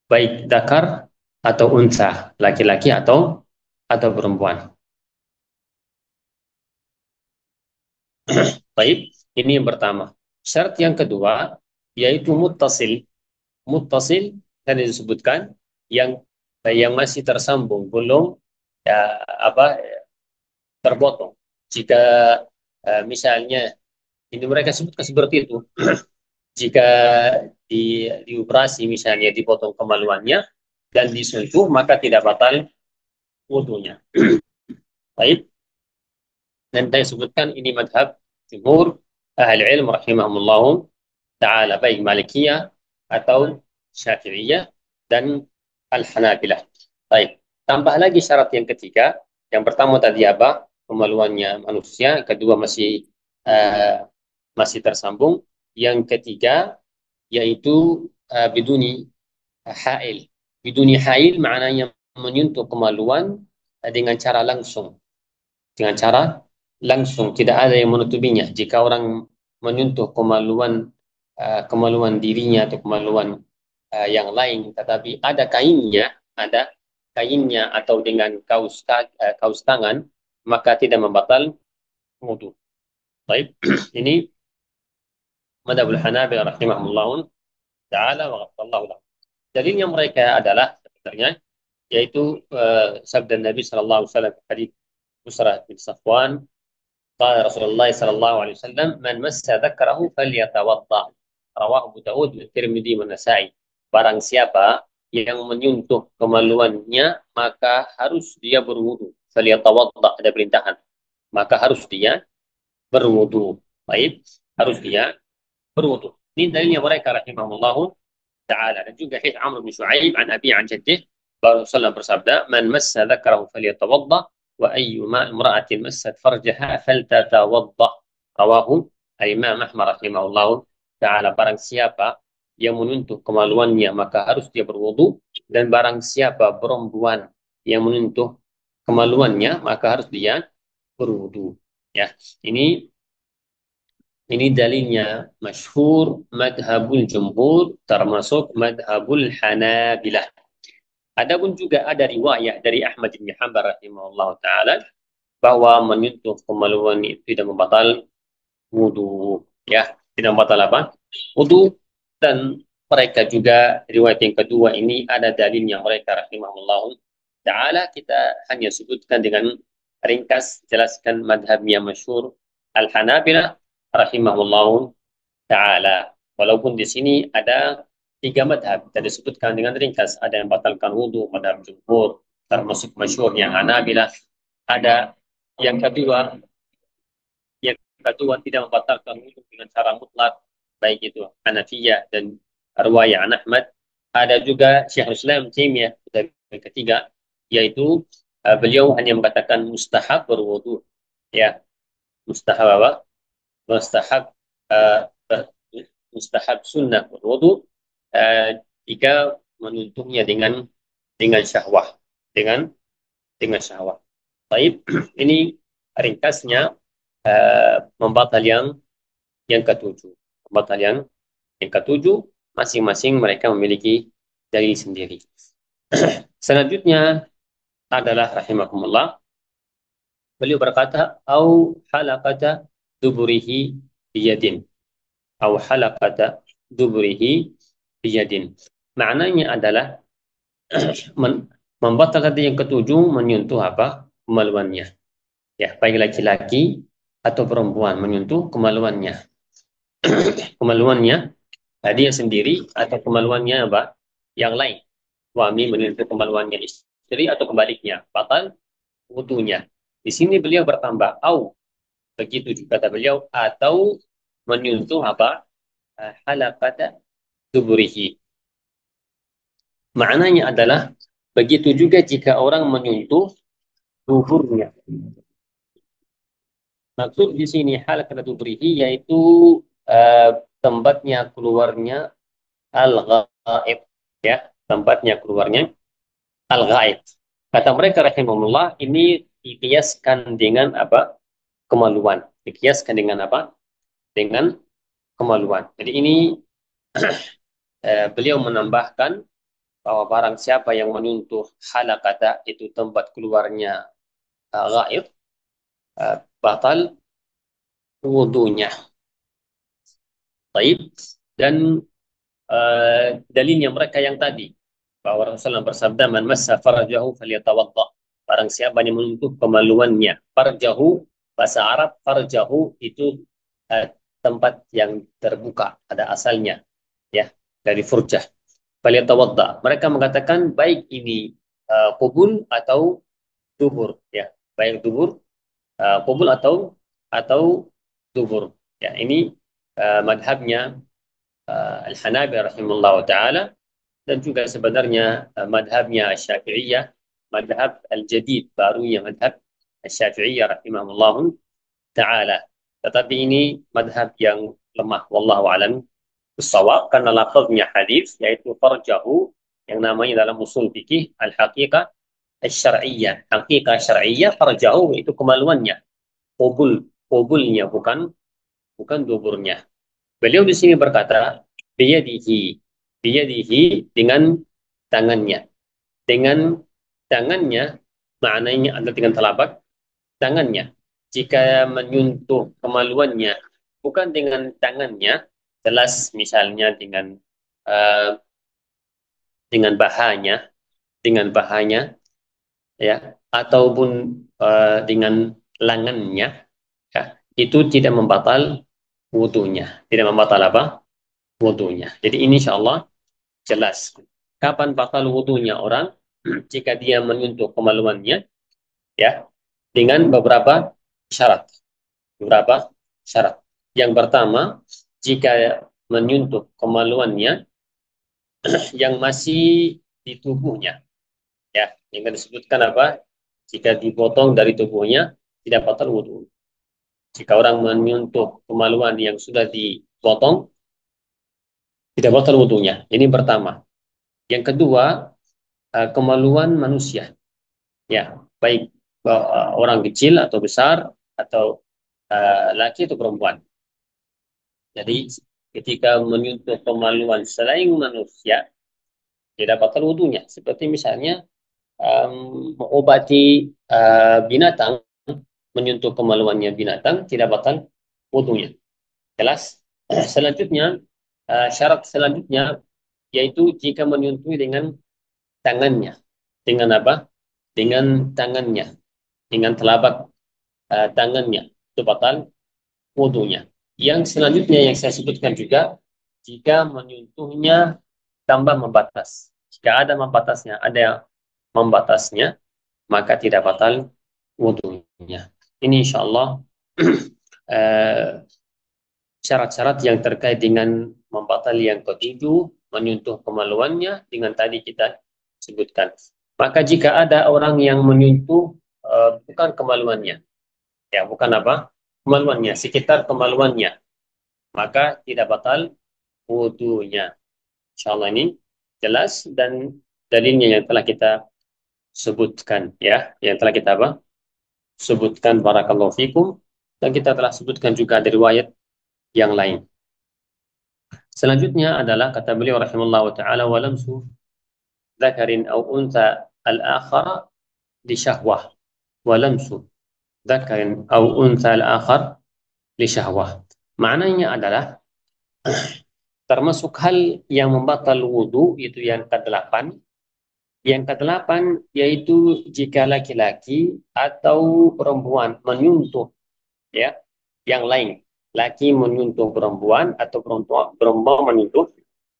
baik dakar atau unsa, laki-laki atau perempuan. Baik, ini yang pertama. Syarat yang kedua yaitu muttasil. Muttasil tadi disebutkan yang masih tersambung, belum ya, apa terpotong. Jika misalnya ini mereka sebutkan seperti itu, jika dioperasi misalnya dipotong kemaluannya dan disentuh maka tidak batal wudhunya. Baik. Dan saya sebutkan ini madhab jumhur ahli ilm rahimahumullah ta'ala, baik Malikiyah atau Syafi'iyah dan Al-Hanabilah. Baik. Tambah lagi syarat yang ketiga Yang pertama tadi apa? Kemaluannya manusia. Kedua uh, masih tersambung. Yang ketiga yaitu biduni hail. Biduni hail maknanya menyentuh kemaluan dengan cara langsung. Dengan cara langsung, tidak ada yang menutupinya. Jika orang menyentuh kemaluan dirinya atau kemaluan yang lain, tetapi ada kainnya atau dengan kaus tangan, maka tidak membatal wudu. Baik, ini madhabul Hanabil rahimahullah taala wa ghafirallahu lahu. Dalilnya mereka adalah sebenarnya yaitu sabda Nabi sallallahu alaihi wasallam hadis Busrah bin Safwan, qala Rasulullah sallallahu alaihi wasallam, man massa dzakarahu falyatawadda. Rawahu Abu Dawud, Tirmidzi, wa Nasa'i. Barang siapa yang menyentuh kemaluannya maka harus dia berwudu. Falyatawadda, ada perintahan. Maka harus dia berwudu. Baik, harus dia berwudu. Ini dalilnya mereka rahimahullahu taala. Dan juga hadis Amr bin Shu'aib an Abi an Jaddih, Rasulullah bersabda, "Man massa dzakarahu falyatawadda wa ayyuma imra'atin massat farjaha faltatawadda." Rawahu Imam Ahmad rahimahullahu taala. Barang siapa yang menyentuh kemaluannya maka harus dia berwudu, dan barang siapa perempuan yang menyentuh kemaluannya maka harus dia berwudu. Ya, ini ini dalilnya masyhur madhabul jumhur termasuk madhabul Hanabilah. Adapun juga ada riwayat dari Ahmad bin Hanbal rahimahullah taala bahwa menyentuh kemaluan itu tidak membatal wudu, ya, tidak membatal apa? Wudu. Dan mereka juga riwayat yang kedua ini ada dalilnya mereka rahimahullah taala. Kita hanya sebutkan dengan ringkas, jelaskan madhabnya masyhur Al-Hanabilah rahimahullah taala. Walaupun di sini ada tiga madhab, kita disebutkan dengan ringkas. Ada yang batalkan wudhu, madhab jumhur, termasuk masyhur yang Hanabilah. Ada yang kedua, tidak membatalkan wudhu dengan cara mutlak, baik itu Hanafiyah dan riwayat Ahmad. Ada juga Syekhul Islam Taimiyah, yang ketiga, yaitu beliau hanya mengatakan mustahab berwudhu, ya, mustahab apa? Mustahab uh, mustahab sunnah berwudu jika menuntunnya dengan syahwat, dengan syahwat. Baik, ini ringkasnya membatal yang ketujuh. Membatal yang ketujuh, masing-masing mereka memiliki dalil sendiri. Selanjutnya adalah rahimakumullah, beliau berkata, au halaqata duburihi biyadin, au halaqata duburihi biyadin. Maknanya adalah membatal tadi yang ketujuh, menyentuh apa? Kemaluannya. Ya, baik laki-laki atau perempuan menyentuh kemaluannya. Kemaluannya dia sendiri atau kemaluannya apa? Yang lain. Suami menyentuh kemaluannya istri atau kebaliknya, batal wudunya. Di sini beliau bertambah au, begitu juga kata beliau, atau menyentuh apa? Halaqata duburihi. Maknanya adalah begitu juga jika orang menyentuh duburnya. Maksud di sini halaqata duburihi yaitu tempatnya keluarnya al-ghaib, ya, tempatnya keluarnya al-ghaib. Kata mereka rahimahullah, ini dikiaskan dengan apa? Kemaluan. Dikiaskan dengan apa? Dengan kemaluan. Jadi ini beliau menambahkan bahwa barang siapa yang menyentuh halaqata, itu tempat keluarnya ghaib, batal wudunya. Baik. Dan dalilnya mereka yang tadi, bahwa Rasulullah bersabda, man massa farajahu falyatawadda. Barang siapa yang menyentuh kemaluannya. Farjahu, bahasa Arab farjahu itu tempat yang terbuka, ada asalnya, ya, dari furjah. Falyatawadda. Mereka mengatakan baik ini kubul atau dubur, ya, baik dubur, kubul atau dubur. Ya, ini madhabnya Al-Hanabi rahimahullah ta'ala, dan juga sebenarnya madhabnya Syafi'iyah, madhab al-jadid, baru yang madhab Syafi'iyah rahimahullah taala. Tetapi ini madhab yang lemah, wallahu alam bisawab, karena lafaznya hadis yaitu farjahu, yang namanya dalam usul fikih al-haqiqah asy-syar'iyyah. Haqiqah syar'iyyah farjahu itu kemaluannya, kubulnya, bukan duburnya. Beliau di sini berkata biyadihi, biyadihi dengan tangannya. Dengan tangannya maknanya adalah dengan telapak tangannya. Jika menyentuh kemaluannya bukan dengan tangannya, jelas misalnya uh, bahanya, dengan bahanya, ya, ataupun dengan lengannya, ya, itu tidak membatal wudunya, tidak membatal apa? Wudunya. Jadi ini insya Allah jelas. Kapan batal wudunya orang? Jika dia menyentuh kemaluannya, ya, dengan beberapa syarat. Beberapa syarat. Yang pertama, jika menyentuh kemaluannya yang masih di tubuhnya, ya, yang disebutkan apa? Jika dipotong dari tubuhnya tidak batal wudhu. Jika orang menyentuh kemaluan yang sudah dipotong tidak batal wudhunya. Ini pertama. Yang kedua, kemaluan manusia, ya, baik orang kecil atau besar atau laki atau perempuan. Jadi ketika menyentuh kemaluan selain manusia tidak batal wudhunya. Seperti misalnya mengobati binatang, menyentuh kemaluannya binatang tidak batal wudhunya. Jelas. Selanjutnya, syarat selanjutnya yaitu jika menyentuh dengan tangannya. Dengan apa? Dengan tangannya, dengan telapak tangannya, itu batal wudhunya. Yang selanjutnya yang saya sebutkan juga, jika menyentuhnya tanpa membatas. Jika ada membatasnya, ada yang membatasnya, maka tidak batal wudhunya. Ini insya Allah syarat-syarat yang terkait dengan membatali yang ketujuh, menyentuh kemaluannya dengan tadi kita sebutkan. Maka jika ada orang yang menyentuh bukan kemaluannya, ya, bukan apa? Kemaluannya, sekitar kemaluannya, maka tidak batal wudhunya. Insya Allah ini jelas, dan dalilnya yang telah kita sebutkan, ya, yang telah kita apa? Sebutkan, barakallahu fikum, dan kita telah sebutkan juga dari riwayat yang lain. Selanjutnya adalah kata beliau rahimahullah taala, walamsu dzakarin au untha al-akhar li syahwah, walamsu dzakarin au untha al-akhar li syahwah. Maknanya adalah termasuk hal yang membatal wudu itu yang ke-8. Yang ke-8 yaitu jika laki-laki atau perempuan menyentuh, ya, yang lain. Laki menyentuh perempuan atau perempuan menyentuh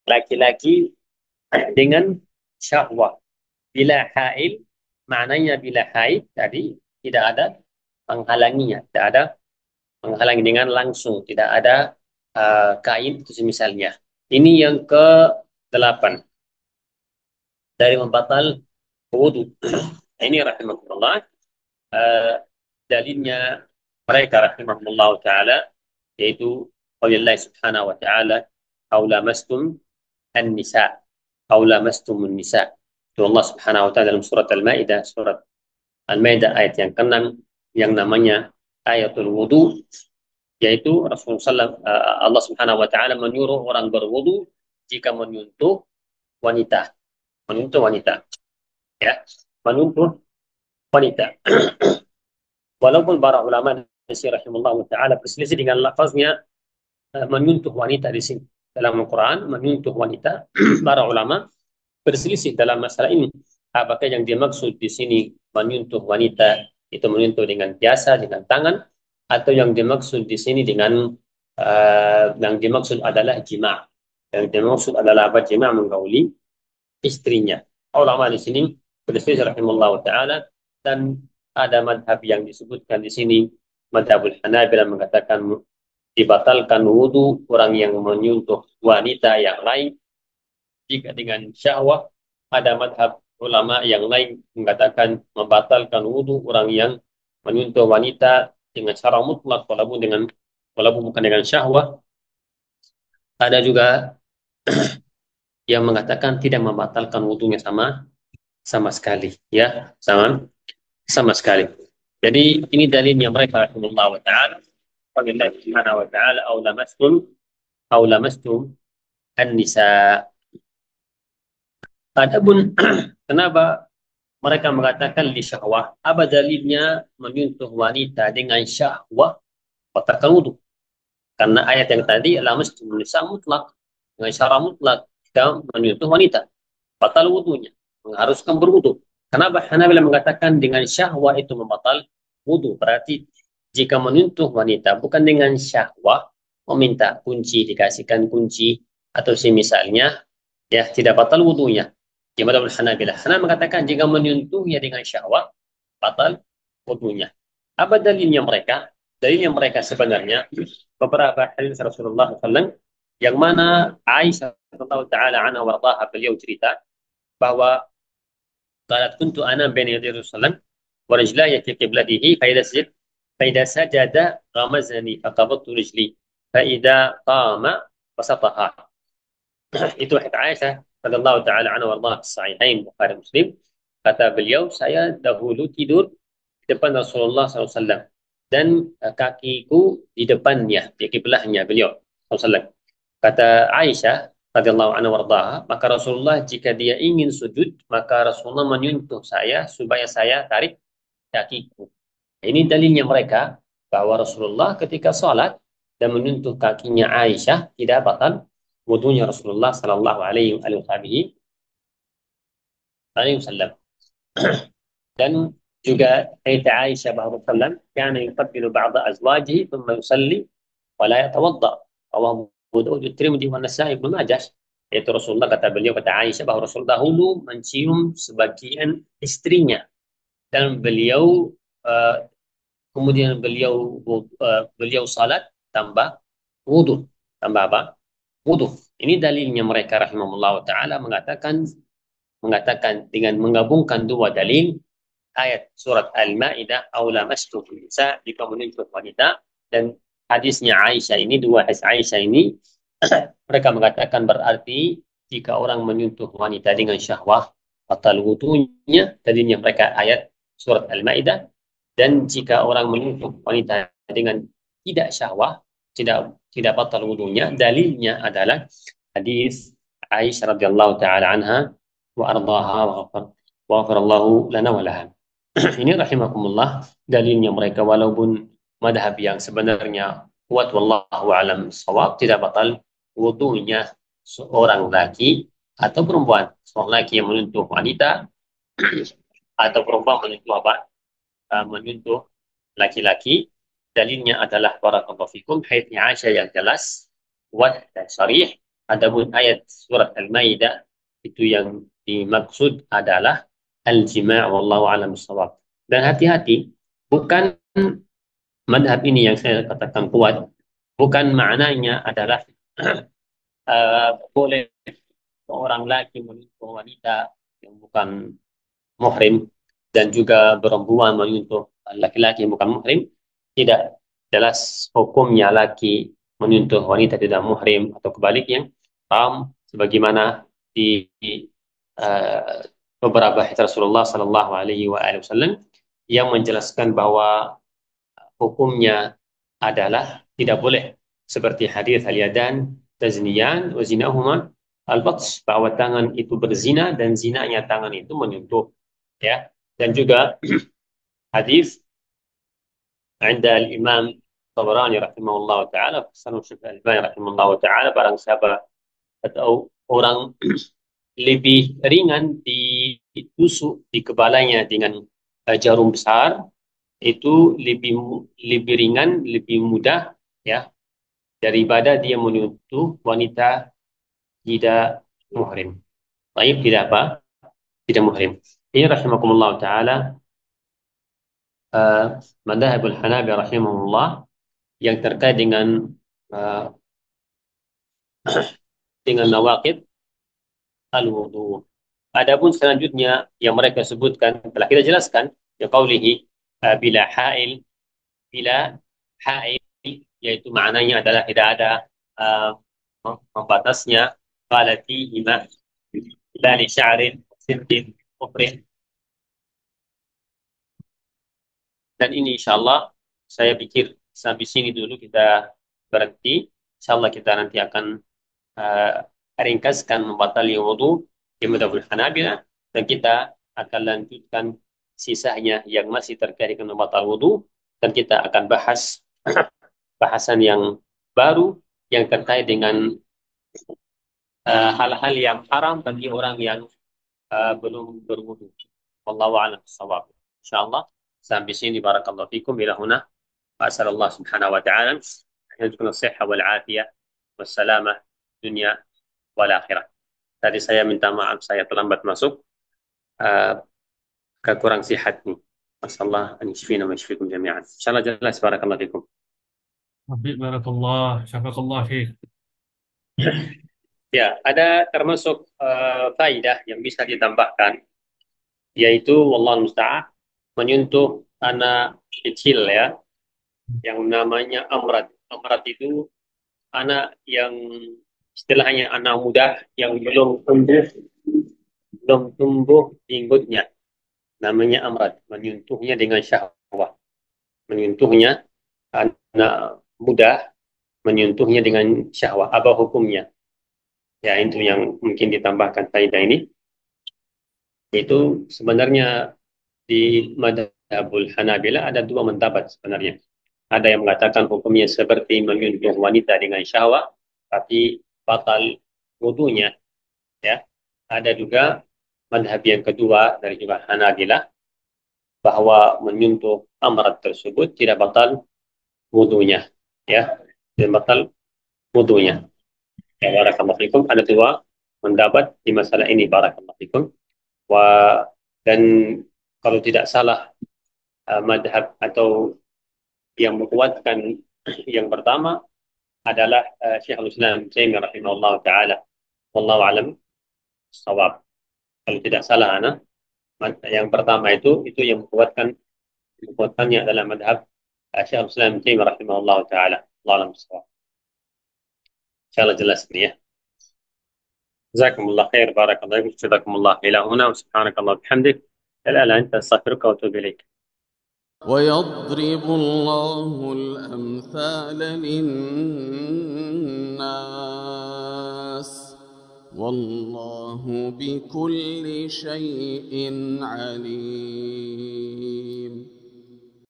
laki-laki dengan syahwat. Bila haid, maknanya bila haid tadi tidak ada menghalanginya, tidak ada menghalangi dengan langsung, tidak ada kain itu misalnya. Ini yang ke-8 dari membatal wudu. Ini rahimahullah dalilnya mereka rahimahullah taala yaitu qaulullah subhanahu wa taala aw lamastum an-nisa aw lamastum an-nisa. Itu Allah subhanahu wa taala dalam surat Al-Maidah, surat Al-Maidah ayat yang ke-6 yang namanya ayatul wudu, yaitu Rasulullah Allah subhanahu wa taala menyuruh orang berwudu jika wanita menyentuh wanita, ya, menyentuh wanita. Walaupun para ulama rahimahullah taala berselisih dengan lafaznya menyentuh wanita di sini dalam Al-Quran, menyentuh wanita. Para ulama berselisih dalam masalah ini. Apakah yang dimaksud di sini menyentuh wanita itu menyentuh dengan biasa dengan tangan, atau yang dimaksud di sini dengan yang dimaksud adalah jima'. Yang dimaksud adalah apa? Jima' menggauli istrinya. Ulama di sini berselisih rahimahullah taala, dan ada madhab yang disebutkan di sini, madhabul Hanabilah mengatakan dibatalkan wudu orang yang menyentuh wanita yang lain jika dengan syahwat. Ada madhab ulama yang lain mengatakan membatalkan wudu orang yang menyentuh wanita dengan secara mutlak walaupun bukan dengan syahwat. Ada juga yang mengatakan tidak membatalkan wudunya sama sama sekali, ya, sama sama sekali. Jadi ini dalilnya mereka rahimahullah wa taala, qala subhanahu wa taala aw lamastum an-nisa. Adapun kenapa mereka mengatakan li syahwah? Apa dalilnya menyentuh wanita dengan syahwah batalkan wudu? Karena ayat yang tadi lamastum nisa mutlak, dengan syarat mutlak kita menyentuh wanita batal wudunya, mengharuskan berwudu. Kenapa Hanabilah mengatakan dengan syahwah itu membatal wudu? Berarti jika menyentuh wanita bukan dengan syahwah, meminta kunci, dikasihkan kunci, atau semisalnya, ya tidak batal wudunya. Di madhab Hanabilah. Hanabilah mengatakan jika menyentuhnya dengan syahwat, batal wudunya. Apa dalilnya mereka? Dalilnya mereka sebenarnya beberapa hadis Rasulullah SAW yang mana Aisyah radhiyallahu taala anha warḍaha beliau cerita bahwa قالت كنت أنام بين يدي الرسول صلى الله عليه وسلم ورجلاي في قبلته فإذا سجد غمزني فقبضت رجلي فإذا قام بسطها. Itu hadits Aisyah radhiyallahu taala anha warḍaha fi sahihain Bukhari Muslim. Kata beliau, saya dahulu tidur di depan Rasulullah SAW dan kakiku di depannya, di kiblahnya beliau SAW. Kata Aisyah radhiyallahu anha warḍaha, maka Rasulullah jika dia ingin sujud, maka Rasulullah menyentuh saya supaya saya tarik kakiku. Ini dalilnya mereka bahwa Rasulullah ketika sholat dan menyentuh kakinya Aisyah tidak batal wudunya Rasulullah sallallahu alaihi wasallam. Dan juga ayat Aisyah bahwa Rasulullah kana yuqabbilu ba'da azwajihi thumma yusalli wa la yatawadda. Rawahu Abu Daud, Tirmidzi wa Nasa'i, Ibnu Majah. Yaitu Rasulullah, kata beliau, kata Aisyah, bahwa Rasulullah dahulu mencium sebagian istrinya dan beliau kemudian beliau salat tambah wudu. Tambah apa? Wudu. Ini dalilnya mereka rahimahullah taala mengatakan dengan menggabungkan dua dalil, ayat surat Al-Maidah aula mastum nisa, jika menyentuh wanita, dan hadisnya Aisyah ini, dua hadis Aisyah ini mereka mengatakan berarti jika orang menyentuh wanita dengan syahwah batal wudunya, dalilnya mereka ayat surat Al-Maidah. Dan jika orang menyentuh wanita dengan tidak syahwah, tidak batal wudunya, dalilnya adalah hadis Aisyah radhiyallahu taala anha wa ardhaha wa ghafarallahu lana wa laha. Ini rahimakumullah dalilnya mereka, walaupun madhab yang sebenarnya kuat wallahu alam shawab, tidak batal wudunya seorang laki atau perempuan. Seorang laki yang menyentuh wanita atau perempuan menyentuh apa? Menyentuh laki-laki. Dalilnya adalah barakallahu fikum hadisnya Aisyah yang jelas, kuat dan sharih. Adapun ayat surat Al-Maidah itu yang dimaksud adalah al-jima' wallahu a'lam bissawab. Dan hati-hati, bukan madhab ini yang saya katakan kuat, bukan maknanya adalah boleh seorang laki menyentuh wanita yang bukan muhrim dan juga perempuan menyentuh laki-laki yang bukan muhrim. Tidak, jelas hukumnya laki menyentuh wanita tidak muhrim atau kebaliknya haram, sebagaimana di uh, beberapa hadis Rasulullah Sallallahu Alaihi Wasallam yang menjelaskan bahwa hukumnya adalah tidak boleh, seperti hadis al-yadan tazniyan wa zinahuma al-bats, bahwa tangan itu berzina dan zinanya tangan itu menyentuh, ya. Dan juga hadis anda al-Imam Tabarani rahimahullah taala, Hasan Syekh Al-Albani rahimahullah taala, barang siapa atau orang lebih ringan ditusuk di kepalanya dengan jarum besar, itu lebih ringan, lebih mudah, ya, daripada dia menyentuh wanita tidak muhrim. Baik, tidak apa? Tidak muhrim. Ini rahimakumullah taala madhabul Hanafi rahimahullah yang terkait uh, dengan nawaqid al-wudu. Adapun selanjutnya yang mereka sebutkan telah kita jelaskan, ya qaulihi bila hail, bila hail, yaitu maknanya adalah tidak ada uh, membatasnya. Qala fihima la li sya'rin sintin mufrih. Dan ini insyaallah saya pikir sampai sini dulu kita berhenti. Insyaallah kita nanti akan uh, ringkaskan membatali wudu di madzhabul Hanabilah, dan kita akan lanjutkan sisanya yang masih terkait dengan membatal wudu, dan kita akan bahas bahasan yang baru yang terkait dengan hal-hal yang haram bagi orang yang belum berwudu. Wallahu a'lam bissawab. Insyaallah sampai sini barakallahu fikum ila huna. وأسأل الله سبحانه وتعالى أن يرزقنا الصحة والعافية والسلامة في الدنيا والآخرة. Tadi saya minta maaf saya terlambat masuk, uh, kekurang sihat nih. Masalah an yashfina wa yashfikum jami'an. Insyaallah jelas barakallahu fikum. Barakallah, syafakallah fiik. Ya, ada termasuk faidah yang bisa ditambahkan, yaitu wallahu musta'an, menyentuh anak kecil ya, yang namanya amrat. Amrat itu anak yang istilahnya anak muda yang belum tumbuh jenggotnya, namanya amrat, menyentuhnya dengan syahwat, menyentuhnya anak muda, menyentuhnya dengan syahwat, apa hukumnya? Ya, itu yang mungkin ditambahkan faedah ini. Itu sebenarnya di Madhabul Hanabila ada dua pendapat sebenarnya. Ada yang mengatakan hukumnya seperti menyentuh wanita dengan syahwat, tapi batal wudunya. Ya, ada juga madhab yang kedua dari juga Hanabilah, bahwa menyentuh amrat tersebut tidak batal wudunya. Ya, tidak batal wudunya. Ya, barakallahu fikum. Ada dua pendapat di masalah ini, barakallahu fikum. Dan kalau tidak salah, madhab atau yang menguatkan yang pertama adalah Syekhul Islam Taimiyah rahimahullah taala. Wallahu alam shawab. Kalau tidak salah yang pertama itu yang menguatkannya adalah madhab Syekhul Islam Taimiyah rahimahullah taala. Wallahu alam shawab. Insyaallah jelas ini ya. Jazakumullah khair, barakallahu fikum, jazakumullah ila huna wa subhanakallah bihamdik. La la anta astaghfiruka wa atubu ilaik. ويضرب الله الأمثال للناس والله بكل شيء عليم.